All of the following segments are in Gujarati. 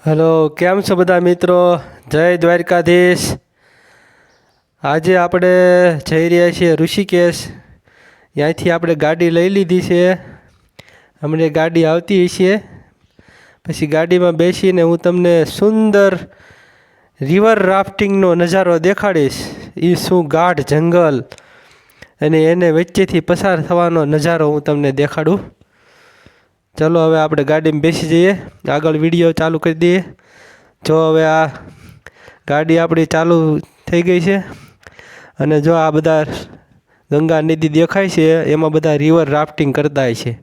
હલો, કેમ છો બધા મિત્રો? જય દ્વારકાધીશ. આજે આપણે જઈ રહ્યા છીએ ઋષિકેશ. ત્યાંથી આપણે ગાડી લઈ લીધી છે. હમણાં ગાડી આવતી છે. પછી ગાડીમાં બેસીને હું તમને સુંદર રિવર રાફ્ટિંગનો નજારો દેખાડીશ. એ શું ગાઢ જંગલ અને એને વચ્ચેથી પસાર થવાનો નજારો હું તમને દેખાડું. ચલો હવે આપણે ગાડીમાં બેસી જઈએ, આગળ વિડીયો ચાલુ કરી દઈએ. જો હવે આ ગાડી આપણી ચાલુ થઈ ગઈ છે અને જો આ બધા ગંગા નદી દેખાય છે, એમાં બધા રિવર રાફ્ટિંગ કરતા હોય છે.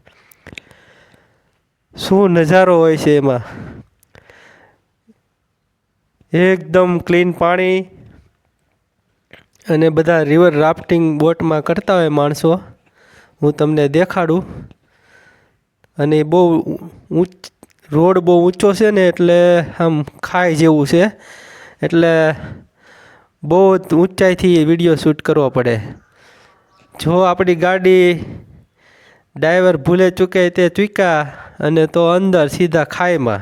શું નજારો હોય છે એમાં! એકદમ ક્લીન પાણી અને બધા રિવર રાફ્ટિંગ બોટમાં કરતા હોય માણસો. હું તમને દેખાડું. અને બહુ રોડ બહુ ઊંચો છે ને, એટલે આમ ખાઈ જેવું છે, એટલે બહુ ઊંચાઈથી વિડીયો શૂટ કરવો પડે. જો આપણી ગાડી ડ્રાઈવર ભૂલે ચૂકે તે ચૂક્યા અને તો અંદર સીધા ખાઈમાં.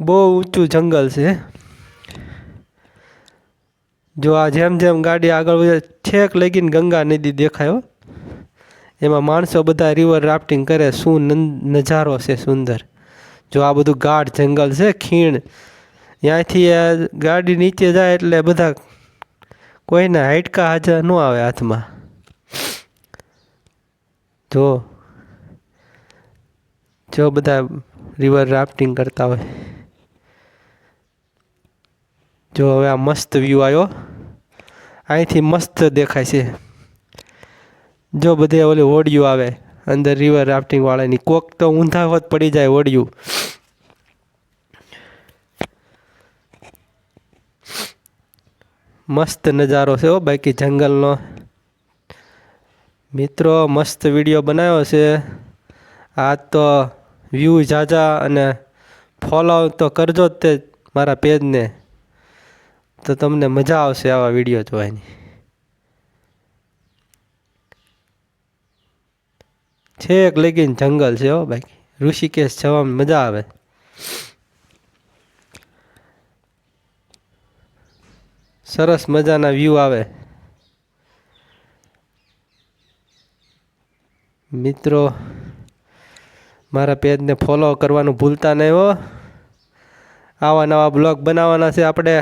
બહુ ઊંચું જંગલ છે. જો આ જેમ જેમ ગાડી આગળ વધે છેક લગીને ગંગા નદી દેખાયો. એમાં માણસો બધા રિવર રાફ્ટિંગ કરે. શું નજારો છે સુંદર! જો આ બધું ગાઢ જંગલ છે, ખીણ. ત્યાંથી આ ગાડી નીચે જાય એટલે બધા કોઈના હાડકા હાજર ન આવે હાથમાં. જો બધા રિવર રાફ્ટિંગ કરતા હોય. જો હવે આ મસ્ત વ્યૂ આવ્યો. અહીંથી મસ્ત દેખાય છે. જો બધે ઓલી હોડિયું આવે અંદર રિવર રાફ્ટિંગ વાળાની. કોક તો ઊંધા હોત પડી જાય હોડિયું. મસ્ત નજારો છે હો બાકી જંગલનો. મિત્રો, મસ્ત વિડીયો બનાવ્યો છે. આ તો વ્યૂ ઝાઝા અને ફોલો તો કરજો જ તે મારા પેજને, તો તમને મજા આવશે આવા વિડીયો જોવાની. છેક લગીને જંગલ છે હો બાકી. ઋષિકેશ જવામાં મજા આવે. સરસ મજાના વ્યૂ આવે. મિત્રો, મારા પેજને ફોલો કરવાનું ભૂલતા નહીં હો. આવા નવા બ્લોગ બનાવવાના છે આપણે.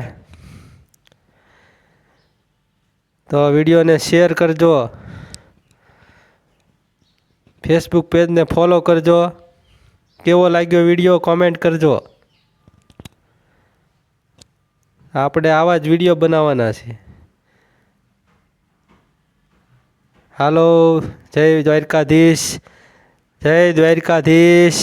તો વિડીયોને શેર કરજો. ફેસબુક પેજને ફોલો કરજો. કેવો લાગ્યો વિડીયો કોમેન્ટ કરજો. આપણે આવા જ વિડીયો બનાવવાના છે. હાલો, જય દ્વારકાધીશ. જય દ્વારકાધીશ.